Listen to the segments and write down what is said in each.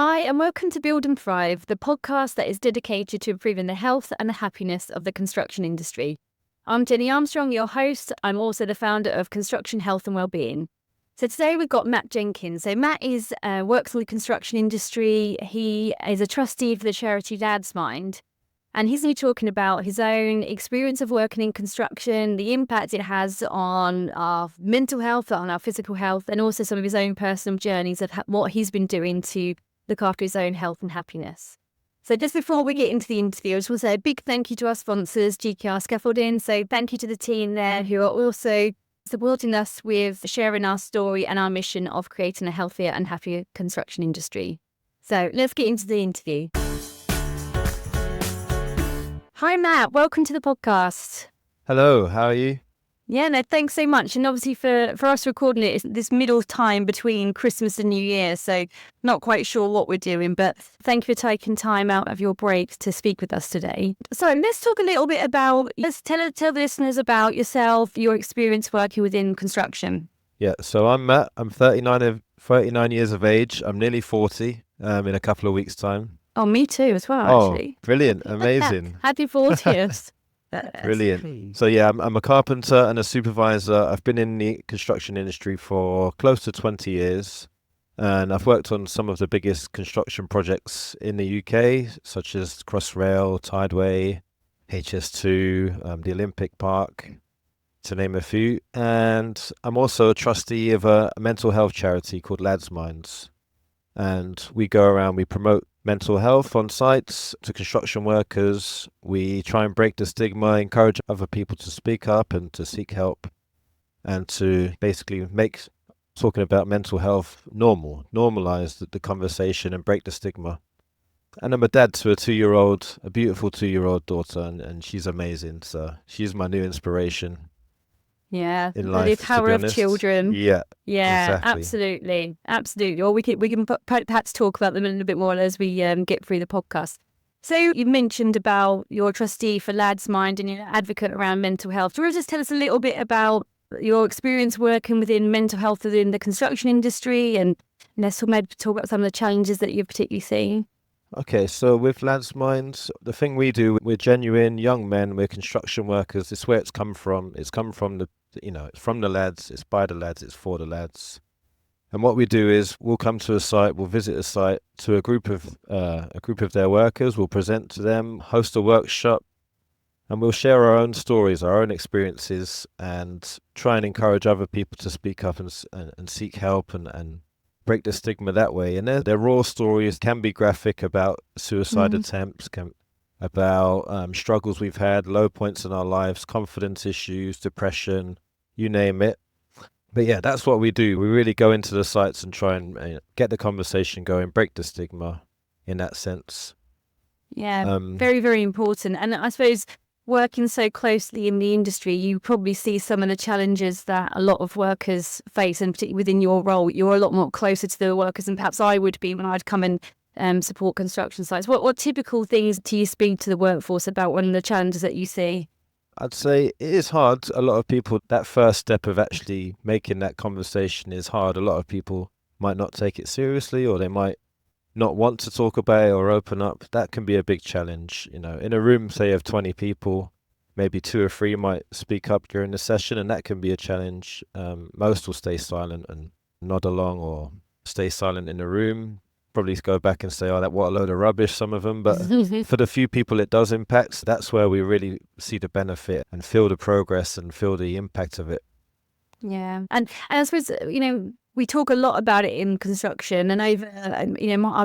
Hi, and welcome to Build and Thrive, the podcast that is dedicated to improving the health and the happiness of the construction industry. I'm Jenny Armstrong, your host. I'm also the founder of Construction Health and Wellbeing. So today we've got Matt Jenkins. So Matt works in the construction industry. He is a trustee for the charity Dad's Mind. And he's going to be talking about his own experience of working in construction, the impact it has on our mental health, on our physical health, and also some of his own personal journeys of what he's been doing to look after his own health and happiness. So just before we get into the interview, I just want to say a big thank you to our sponsors, GKR Scaffolding. So thank you to the team there who are also supporting us with sharing our story and our mission of creating a healthier and happier construction industry. So let's get into the interview. Hi, Matt. Welcome to the podcast. Hello, how are you? Yeah, no, thanks so much. And obviously for us recording it, it's this middle time between Christmas and New Year, so not quite sure what we're doing, but thank you for taking time out of your break to speak with us today. So let's talk a little bit about, tell the listeners about yourself, your experience working within construction. Yeah, so I'm Matt. I'm 39 years of age. I'm nearly 40 in a couple of weeks' time. Oh, me too as well, actually. Brilliant. Amazing. Happy 40th. Brilliant. So yeah, I'm a carpenter and a supervisor. I've been in the construction industry for close to 20 years. And I've worked on some of the biggest construction projects in the UK, such as Crossrail, Tideway, HS2, the Olympic Park, to name a few. And I'm also a trustee of a mental health charity called Lads Minds. And we go around, we promote mental health on sites to construction workers. We try and break the stigma, encourage other people to speak up and to seek help, and to basically make talking about mental health normalize the conversation and break the stigma. And I'm a dad to a beautiful 2-year-old daughter, and she's amazing. So she's my new inspiration. Yeah, in life, the power of children. Yeah, exactly. Absolutely. Or we can perhaps talk about them a little bit more as we get through the podcast. So you mentioned about your trustee for Lads Mind and your advocate around mental health. Do you want to just tell us a little bit about your experience working within mental health within the construction industry, and let's maybe talk about some of the challenges that you're particularly seeing? Okay, so with Lads Minds, the thing we do, we're genuine young men, we're construction workers. It's where it's come from. It's come from it's from the lads, it's by the lads, it's for the lads. And what we do is we'll come to a site, we'll visit a site to a group of their workers, we'll present to them, host a workshop, and we'll share our own stories, our own experiences, and try and encourage other people to speak up and seek help and break the stigma that way. And their raw stories can be graphic about suicide attempts, about struggles we've had, low points in our lives, confidence issues, depression, you name it. But yeah, that's what we do. We really go into the sites and try and get the conversation going, break the stigma in that sense. Yeah, very, very important. And I suppose working so closely in the industry, you probably see some of the challenges that a lot of workers face, and particularly within your role, you're a lot more closer to the workers than perhaps I would be when I'd come and support construction sites. What typical things do you speak to the workforce about, one of the challenges that you see? I'd say it is hard. A lot of people, that first step of actually making that conversation is hard. A lot of people might not take it seriously, or they might not want to talk about it or open up. That can be a big challenge. In a room, say, of 20 people, maybe 2 or 3 might speak up during the session, and that can be a challenge. Most will stay silent and nod along, or stay silent in the room. Probably go back and say, what a load of rubbish, some of them. But for the few people it does impact, that's where we really see the benefit and feel the progress and feel the impact of it. Yeah. And I suppose, we talk a lot about it in construction, and over, I've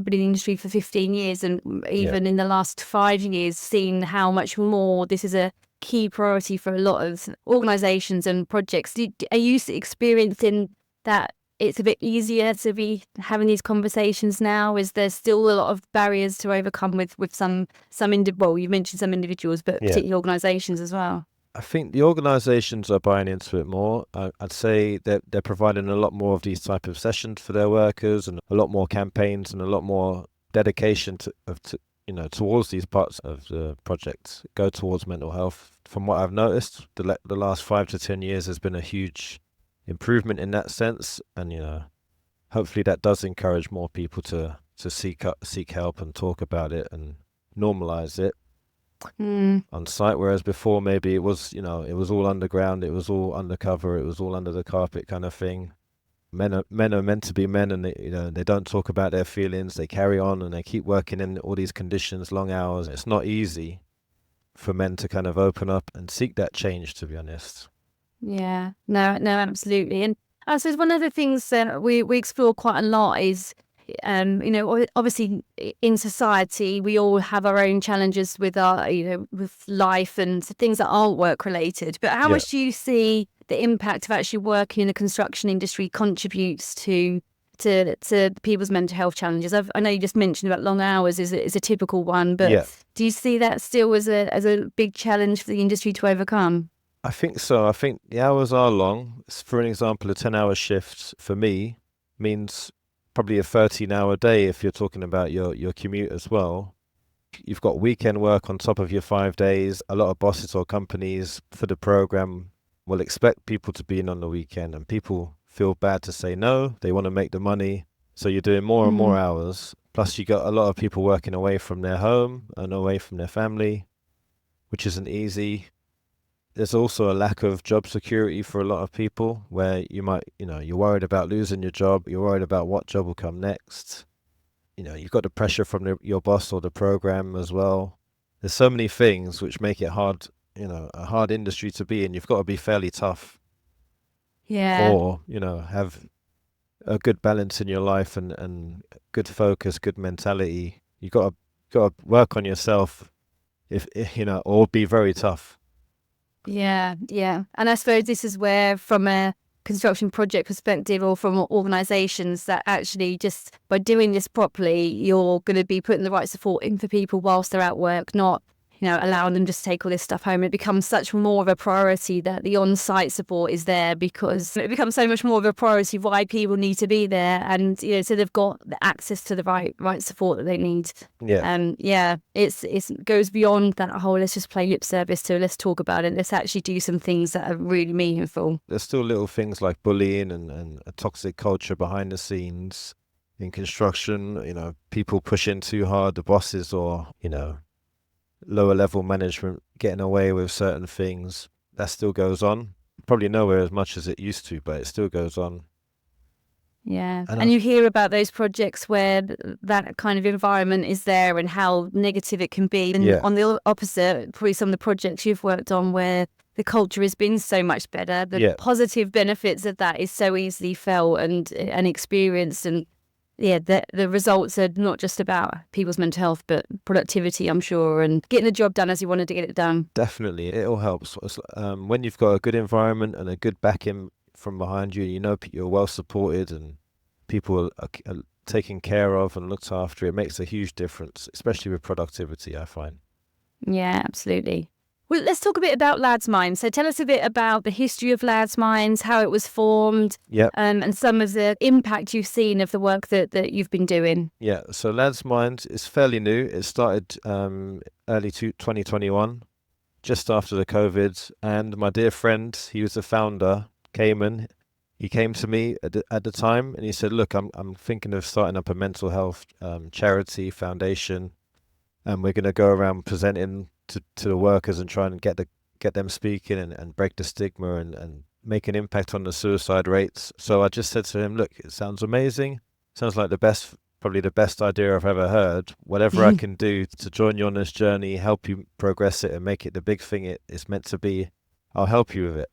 been in the industry for 15 years, and even in the last 5 years, seen how much more this is a key priority for a lot of organisations and projects. Are you experiencing that it's a bit easier to be having these conversations now? Is there still a lot of barriers to overcome with some you mentioned some individuals, but particularly organisations as well? I think the organisations are buying into it more. I'd say that they're providing a lot more of these type of sessions for their workers, and a lot more campaigns and a lot more dedication towards these parts of the project go towards mental health. From what I've noticed, the last 5 to 10 years has been a huge improvement in that sense, and hopefully that does encourage more people to to seek help and talk about it and normalize it on site. Whereas before, maybe it was, it was all underground, it was all undercover, it was all under the carpet kind of thing. Men are meant to be men, and they don't talk about their feelings. They carry on and they keep working in all these conditions, long hours. It's not easy for men to kind of open up and seek that change, to be honest. Yeah, no, absolutely. And I suppose one of the things that we explore quite a lot is, obviously in society, we all have our own challenges with our, with life and things that aren't work related. But how much do you see the impact of actually working in the construction industry contributes to people's mental health challenges? I know you just mentioned about long hours is a typical one, but do you see that still as a big challenge for the industry to overcome? I think so. I think the hours are long. For an example, a 10-hour shift for me means probably a 13-hour day if you're talking about your commute as well. You've got weekend work on top of your 5 days. A lot of bosses or companies for the program will expect people to be in on the weekend, and people feel bad to say no. They want to make the money. So you're doing more and more hours. Plus you got a lot of people working away from their home and away from their family, which isn't easy. There's also a lack of job security for a lot of people, where you might, you're worried about losing your job. You're worried about what job will come next. You've got the pressure from your boss or the program as well. There's so many things which make it hard, a hard industry to be in. You've got to be fairly tough. Yeah. Or, have a good balance in your life and good focus, good mentality. You've got to work on yourself, or be very tough. Yeah. And I suppose this is where, from a construction project perspective or from organisations, that actually just by doing this properly, you're going to be putting the right support in for people whilst they're at work, not allowing them just to take all this stuff home. It becomes such more of a priority that the on-site support is there, because it becomes so much more of a priority why people need to be there, and so they've got the access to the right support that they need. It goes beyond that whole let's just play lip service to let's talk about it. Let's actually do some things that are really meaningful. There's still little things like bullying and a toxic culture behind the scenes in construction. People pushing too hard, the bosses or lower level management getting away with certain things. That still goes on. Probably nowhere as much as it used to, but it still goes on. Yeah. And you hear about those projects where that kind of environment is there and how negative it can be. And on the opposite, probably some of the projects you've worked on where the culture has been so much better. The positive benefits of that is so easily felt and experienced. And the results are not just about people's mental health, but productivity, I'm sure, and getting the job done as you wanted to get it done. Definitely. It all helps. When you've got a good environment and a good backing from behind you, you're well supported and people are taken care of and looked after. It makes a huge difference, especially with productivity, I find. Yeah, absolutely. Well, let's talk a bit about Lads Mines. So tell us a bit about the history of Lads Mines, how it was formed, and some of the impact you've seen of the work that you've been doing. Yeah, so Lads Mines is fairly new. It started early 2021, just after the COVID. And my dear friend, he was the founder, Cayman. He came to me at the time and he said, look, I'm thinking of starting up a mental health charity foundation, and we're going to go around presenting to the workers and try and get them speaking and break the stigma and make an impact on the suicide rates. So I just said to him, look, it sounds amazing. Sounds like probably the best idea I've ever heard. Whatever I can do to join you on this journey, help you progress it and make it the big thing it's meant to be, I'll help you with it.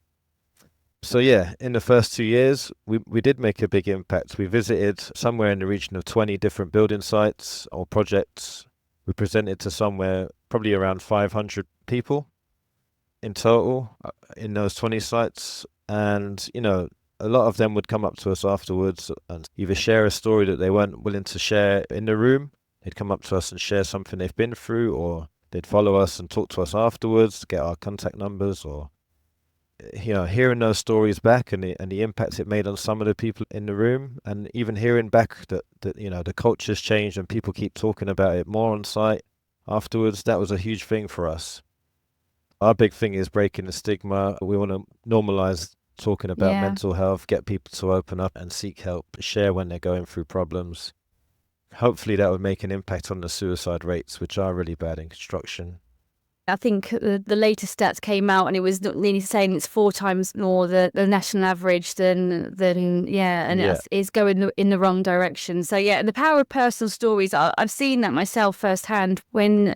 So in the first 2 years, we did make a big impact. We visited somewhere in the region of 20 different building sites or projects. We presented to somewhere probably around 500 people in total in those 20 sites. And, a lot of them would come up to us afterwards and either share a story that they weren't willing to share in the room. They'd come up to us and share something they've been through, or they'd follow us and talk to us afterwards, get our contact numbers, or hearing those stories back and the impact it made on some of the people in the room, and even hearing back that the culture's changed and people keep talking about it more on site afterwards, that was a huge thing for us. Our big thing is breaking the stigma. We want to normalize talking about mental health, get people to open up and seek help, share when they're going through problems. hopefully that would make an impact on the suicide rates, which are really bad in construction. I think the latest stats came out, and it was nearly saying it's 4 times more the national average than it's going in the wrong direction. So and the power of personal stories, I've seen that myself firsthand when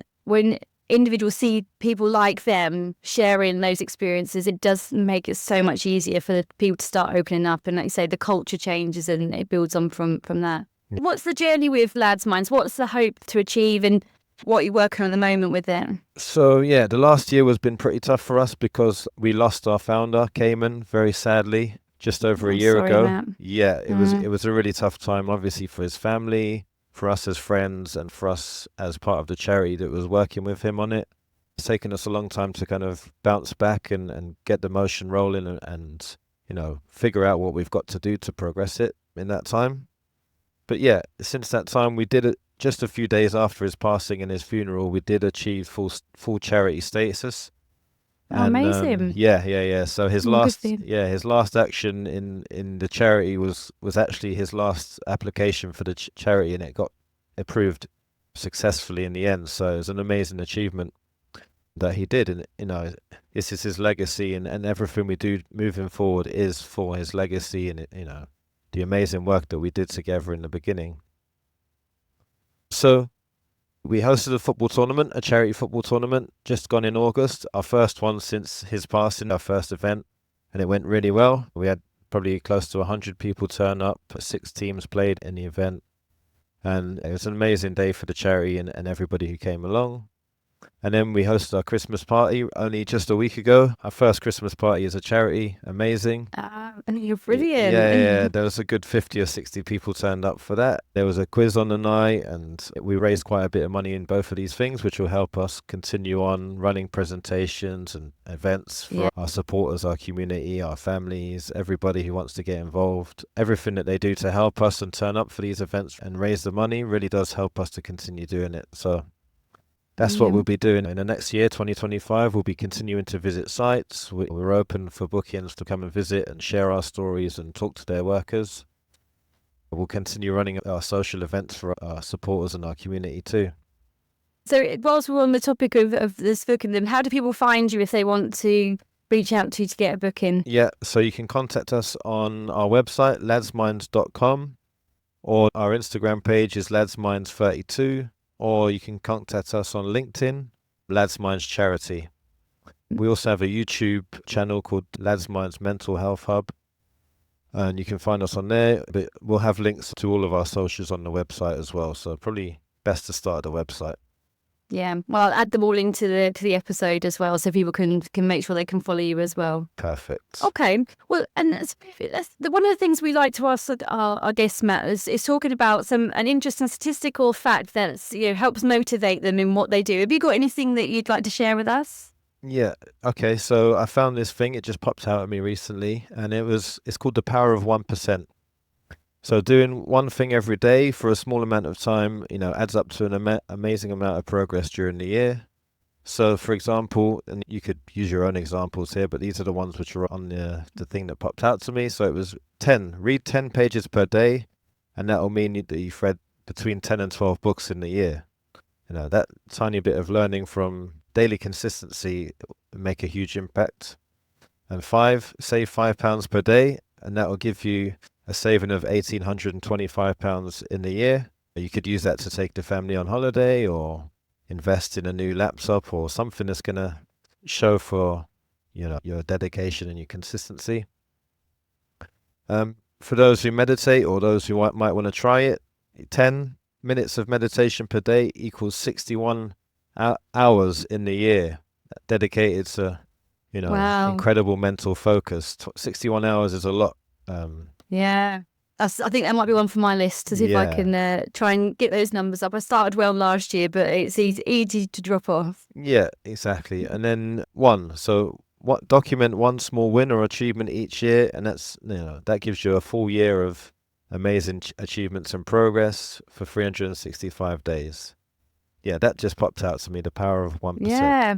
individuals see people like them sharing those experiences. It does make it so much easier for people to start opening up, and like you say, the culture changes and it builds on from that. What's the journey with Lads Minds? What's the hope to achieve, and what you're working on at the moment with them? So the last year has been pretty tough for us because we lost our founder, Cayman, very sadly, just over a year ago. Matt. Yeah, it was a really tough time, obviously, for his family, for us as friends, and for us as part of the charity that was working with him on it. It's taken us a long time to kind of bounce back and get the motion rolling and figure out what we've got to do to progress it in that time. But since that time, we did it. Just a few days after his passing and his funeral, we did achieve full charity status. Amazing. So his last action in the charity was actually his last application for the charity, and it got approved successfully in the end. So it's an amazing achievement that he did, and this is his legacy, and everything we do moving forward is for his legacy, and the amazing work that we did together in the beginning. So we hosted a charity football tournament, just gone in August, our first one since his passing, our first event, and it went really well. We had probably close to 100 people turn up, 6 teams played in the event, and it was an amazing day for the charity and everybody who came along. And then we hosted our Christmas party only just a week ago. Our first Christmas party as a charity. Amazing. And you're brilliant. Yeah. There was a good 50 or 60 people turned up for that. There was a quiz on the night, and we raised quite a bit of money in both of these things, which will help us continue on running presentations and events for our supporters, our community, our families, everybody who wants to get involved. Everything that they do to help us and turn up for these events and raise the money really does help us to continue doing it. So that's what we'll be doing in the next year, 2025. We'll be continuing to visit sites. We're open for bookings to come and visit and share our stories and talk to their workers. We'll continue running our social events for our supporters and our community too. So whilst we're on the topic of this booking, then how do people find you if they want to reach out to you to get a booking? Yeah, so you can contact us on our website, ladsminds.com, or our Instagram page is ladsminds32. Or you can contact us on LinkedIn, Lads Minds Charity. We also have a YouTube channel called Lads Minds Mental Health Hub, and you can find us on there. But we'll have links to all of our socials on the website as well, so probably best to start at the website. Yeah, well, I'll add them all into the episode as well, so people can make sure they can follow you as well. Perfect. Okay. Well, and that's one of the things we like to ask our guests, Matt, is talking about an interesting statistical fact that helps motivate them in what they do. Have you got anything that you'd like to share with us? Yeah. Okay. So I found this thing. It just popped out at me recently, and it's called the power of 1%. So doing one thing every day for a small amount of time, adds up to an amazing amount of progress during the year. So, for example, and you could use your own examples here, but these are the ones which are on the thing that popped out to me. So it was 10. Read 10 pages per day, and that will mean that you've read between 10 and 12 books in the year. That tiny bit of learning from daily consistency make a huge impact. And 5, save £5 per day, and that will give you a saving of £1,825 in the year. You could use that to take the family on holiday or invest in a new laptop or something that's going to show for your dedication and your consistency. For those who meditate or those who might want to try it, 10 minutes of meditation per day equals 61 hours in the year dedicated to incredible mental focus. 61 hours is a lot. Yeah, I think that might be one for my list to see if I can try and get those numbers up. I started well last year, but it's easy to drop off. Yeah, exactly. And then document one small win or achievement each year, and that gives you a full year of amazing achievements and progress for 365 days. Yeah, that just popped out to me, the power of 1%. Yeah.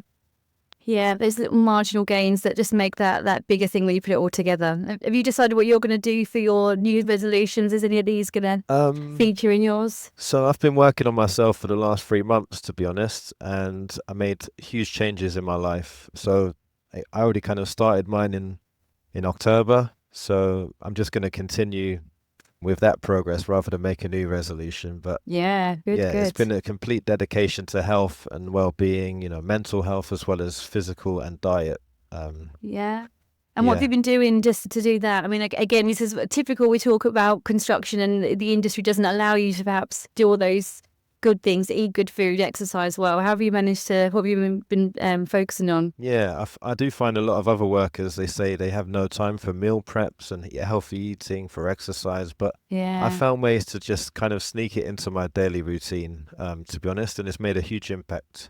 Yeah, those little marginal gains that just make that bigger thing when you put it all together. Have you decided what you're going to do for your New Year's resolutions? Is any of these going to feature in yours? So I've been working on myself for the last 3 months, to be honest, and I made huge changes in my life. So I already kind of started mine in October. So I'm just going to continue with that progress rather than make a new resolution. But Yeah, good. it's been a complete dedication to health and well-being, mental health as well as physical and diet. Yeah. And what have you been doing just to do that? I mean, again, this is typical. We talk about construction and the industry doesn't allow you to perhaps do all those good things, eat good food, exercise well. How have you managed to, what have you been focusing on? Yeah, I do find a lot of other workers, they say they have no time for meal preps and healthy eating, for exercise, but I found ways to just kind of sneak it into my daily routine, to be honest, and it's made a huge impact.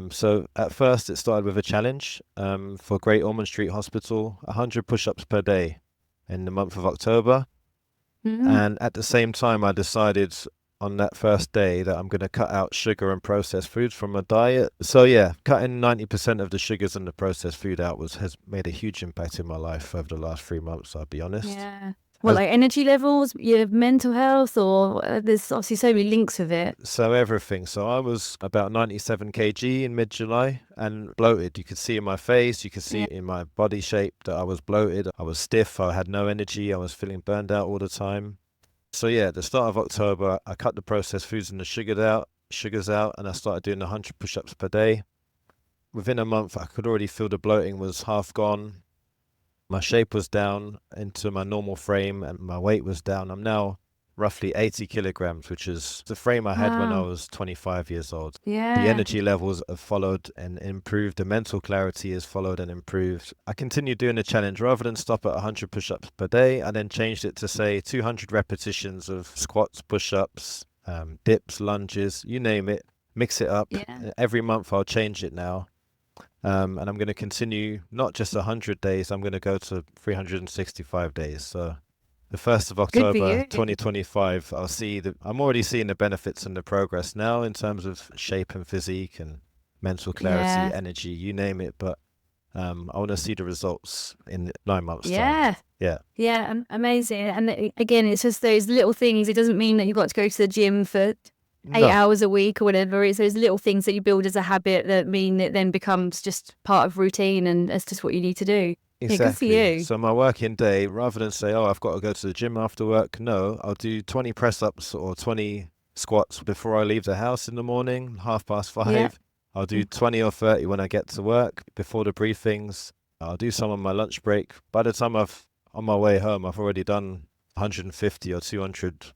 So at first it started with a challenge for Great Ormond Street Hospital, 100 push-ups per day in the month of October. And at the same time, I decided on that first day that I'm going to cut out sugar and processed foods from my diet. So yeah, cutting 90% of the sugars and the processed food out has made a huge impact in my life over the last 3 months, I'll be honest. Yeah. Well, like energy levels, your mental health, or there's obviously so many links with it. So everything. So I was about 97 kg in mid-July and bloated. You could see in my face, you could see in my body shape that I was bloated. I was stiff. I had no energy. I was feeling burned out all the time. So yeah, at the start of October, I cut the processed foods and the sugars out, and I started doing 100 push-ups per day. Within a month, I could already feel the bloating was half gone. My shape was down into my normal frame and my weight was down. I'm now roughly 80 kilograms, which is the frame I had when I was 25 years old. Yeah. The energy levels have followed and improved. The mental clarity has followed and improved. I continued doing the challenge. Rather than stop at 100 push-ups per day, I then changed it to, say, 200 repetitions of squats, push-ups, dips, lunges, you name it. Mix it up. Yeah. Every month I'll change it now. And I'm going to continue not just 100 days, I'm going to go to 365 days. So the 1st of October 2025, I'm already seeing the benefits and the progress now in terms of shape and physique and mental clarity, energy, you name it. But I want to see the results in 9 months' time. Yeah, amazing. And again, it's just those little things. It doesn't mean that you've got to go to the gym for 8 hours a week or whatever. It's those little things that you build as a habit that mean it then becomes just part of routine, and that's just what you need to do. Exactly. Yeah, good for you. So my working day, rather than say, I've got to go to the gym after work, no, I'll do 20 press-ups or 20 squats before I leave the house in the morning, 5:30. Yeah. I'll do 20 or 30 when I get to work before the briefings. I'll do some on my lunch break. By the time on my way home, I've already done 150 or 200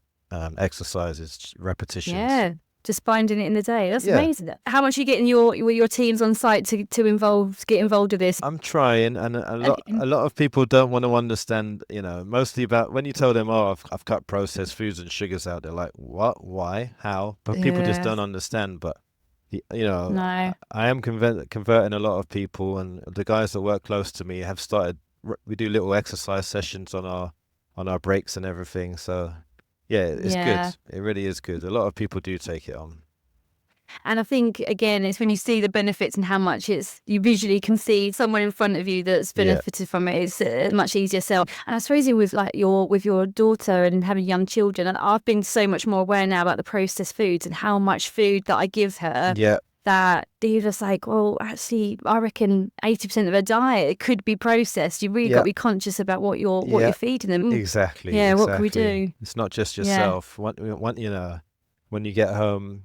exercises, repetitions. Yeah, just finding it in the day. That's amazing. How much are you getting your teams on site to get involved with this? I'm trying, and a lot of people don't want to understand, mostly about when you tell them, I've cut processed foods and sugars out, they're like, what, why, how? But people just don't understand. But No. I am converting a lot of people, and the guys that work close to me have started. We do little exercise sessions on our breaks and everything. So yeah, it's good. It really is good. A lot of people do take it on. And I think, again, it's when you see the benefits and how much you visually can see someone in front of you that's benefited from it. It's a much easier sell. And I suppose with your daughter and having young children, and I've been so much more aware now about the processed foods and how much food that I give her. Yeah. That they're just like, well, actually, I reckon 80% of her diet could be processed. You really got to be conscious about what you're feeding them. Exactly. Yeah. Exactly. What can we do? It's not just yourself. When you get home,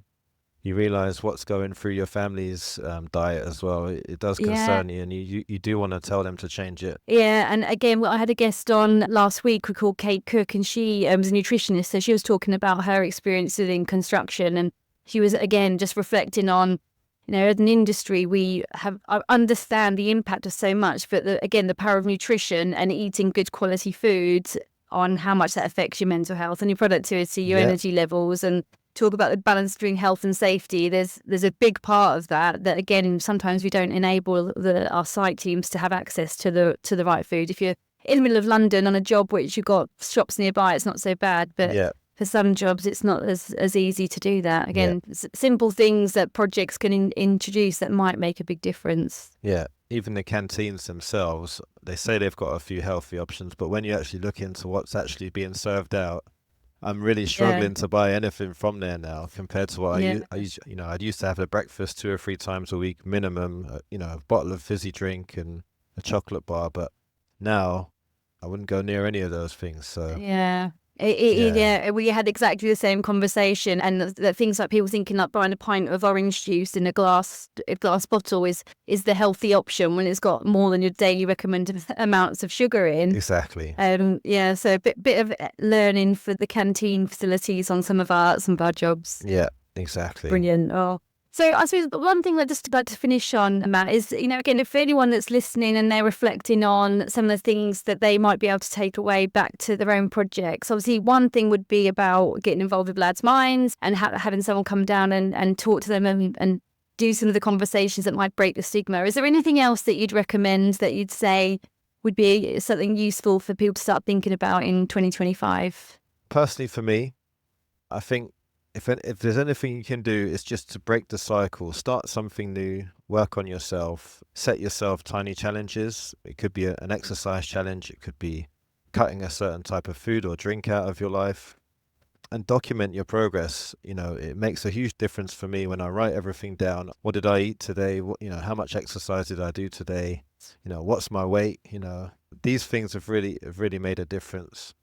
you realize what's going through your family's diet as well. It does concern you, and you do want to tell them to change it. Yeah, and again, I had a guest on last week called Kate Cook, and she was a nutritionist, so she was talking about her experiences in construction, and she was, again, just reflecting on, as an industry, I understand the impact of so much, but the power of nutrition and eating good quality foods on how much that affects your mental health and your productivity, your energy levels, and talk about the balance between health and safety. There's a big part of that again, sometimes we don't enable our site teams to have access to the right food. If you're in the middle of London on a job which you've got shops nearby, it's not so bad, but for some jobs, it's not as easy to do that. Again, Yeah. simple things that projects can introduce that might make a big difference. Yeah, even the canteens themselves, they say they've got a few healthy options, but when you actually look into what's actually being served out, I'm really Yeah, struggling to buy anything from there now compared to what yeah. I'd used to have a breakfast 2 or 3 times a week minimum, a bottle of fizzy drink and a chocolate bar, but now I wouldn't go near any of those things. So Yeah. yeah, Yeah, we had exactly the same conversation, and the things like people thinking like buying a pint of orange juice in a glass bottle is the healthy option when it's got more than your daily recommended amounts of sugar in. exactly. Yeah, so a bit of learning for the canteen facilities on some of our jobs. Yeah, exactly. Brilliant. Oh. So I suppose one thing that just like to finish on, Matt, is, again, if anyone that's listening and they're reflecting on some of the things that they might be able to take away back to their own projects, obviously one thing would be about getting involved with Lads Minds and having someone come down and talk to them and do some of the conversations that might break the stigma. Is there anything else that you'd recommend that you'd say would be something useful for people to start thinking about in 2025? Personally, for me, I think if there's anything you can do, it's just to break the cycle, start something new, work on yourself, set yourself tiny challenges. It could be an exercise challenge, it could be cutting a certain type of food or drink out of your life, and document your progress. It makes a huge difference for me when I write everything down. What did I eat today? How much exercise did I do today? What's my weight? These things have really made a difference.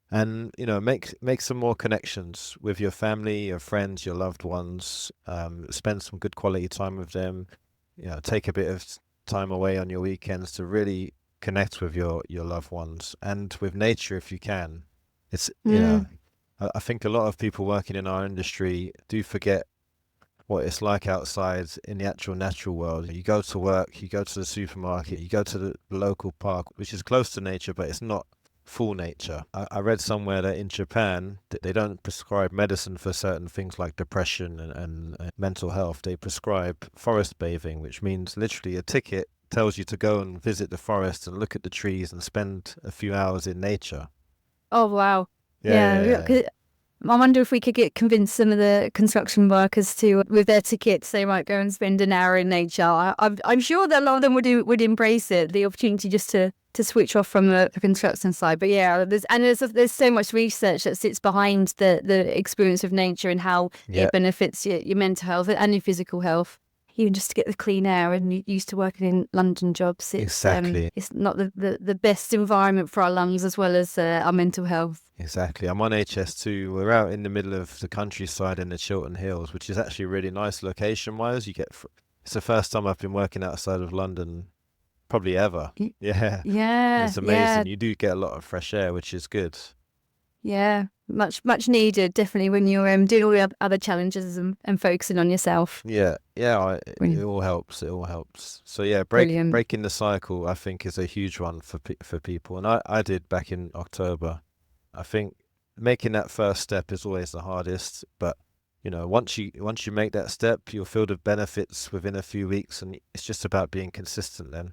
And make some more connections with your family, your friends, your loved ones. Spend some good quality time with them. Take a bit of time away on your weekends to really connect with your loved ones and with nature if you can. It's I think a lot of people working in our industry do forget what it's like outside in the actual natural world. You go to work, you go to the supermarket, you go to the local park, which is close to nature, but it's not full nature. I read somewhere that in Japan that they don't prescribe medicine for certain things like depression and mental health. They prescribe forest bathing, which means literally a ticket tells you to go and visit the forest and look at the trees and spend a few hours in nature. Oh, wow. Yeah, Yeah. 'Cause I wonder if we could convince some of the construction workers to, with their tickets, they might go and spend an hour in nature. I'm sure that a lot of them would embrace it, the opportunity just to switch off from the construction side. But yeah, there's so much research that sits behind the experience of nature and how yeah, it benefits your mental health and your physical health. Even just to get the clean air, and you used to working in London jobs, exactly. it's not the best environment for our lungs as well as our mental health. Exactly. I'm on HS2. We're out in the middle of the countryside in the Chiltern Hills, which is actually a really nice location-wise. It's the first time I've been working outside of London, probably ever. Y- Yeah, Yeah, it's yeah, amazing. You do get a lot of fresh air, which is good. yeah. Much needed, definitely, when you're doing all the other challenges and focusing on yourself. Yeah, yeah. It Brilliant. all helps. It all helps. So yeah, Brilliant. breaking the cycle, I think, is a huge one for people, and I did back in October. I think making that first step is always the hardest, but once you make that step, you'll feel the benefits within a few weeks, and it's just about being consistent then.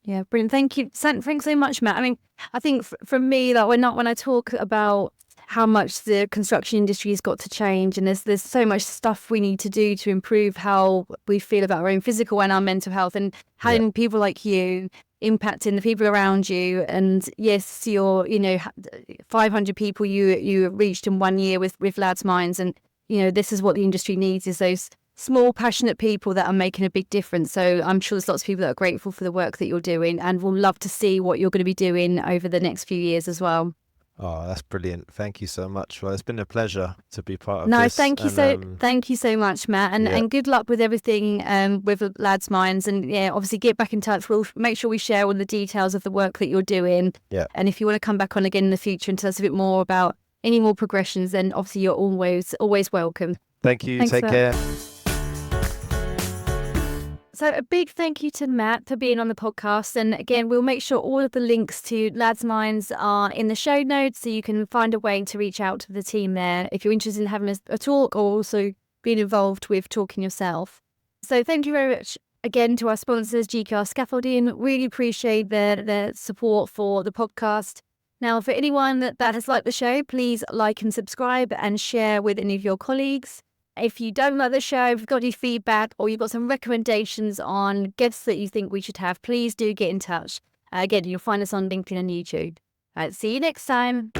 Yeah, brilliant. Thank you. Thanks so much, Matt. I mean, I think from me, that when I talk about how much the construction industry has got to change, and there's so much stuff we need to do to improve how we feel about our own physical and our mental health, and Yeah, having people like you impacting the people around you. And yes, you're 500 people you reached in 1 year with Lads Minds, and this is what the industry needs, is those small, passionate people that are making a big difference. So I'm sure there's lots of people that are grateful for the work that you're doing and will love to see what you're going to be doing over the next few years as well. oh, that's brilliant. Thank you so much. Well, it's been a pleasure to be part of No, this, and thank you so much, Matt, and yeah, good luck with everything with Lads Minds. And yeah, obviously get back in touch. We'll make sure we share all the details of the work that you're doing. yeah. And if you want to come back on again in the future and tell us a bit more about any more progressions, then obviously you're always welcome. Thank you. Thanks Take for care. So a big thank you to Matt for being on the podcast. And again, we'll make sure all of the links to Lads Minds are in the show notes, so you can find a way to reach out to the team there if you're interested in having a talk, or also being involved with talking yourself. So thank you very much again to our sponsors, GKR Scaffolding. Really appreciate their support for the podcast. Now, for anyone that has liked the show, please like and subscribe and share with any of your colleagues. If you don't like the show, if you've got any feedback or you've got some recommendations on guests that you think we should have, please do get in touch. Again, you'll find us on LinkedIn and YouTube. See you next time.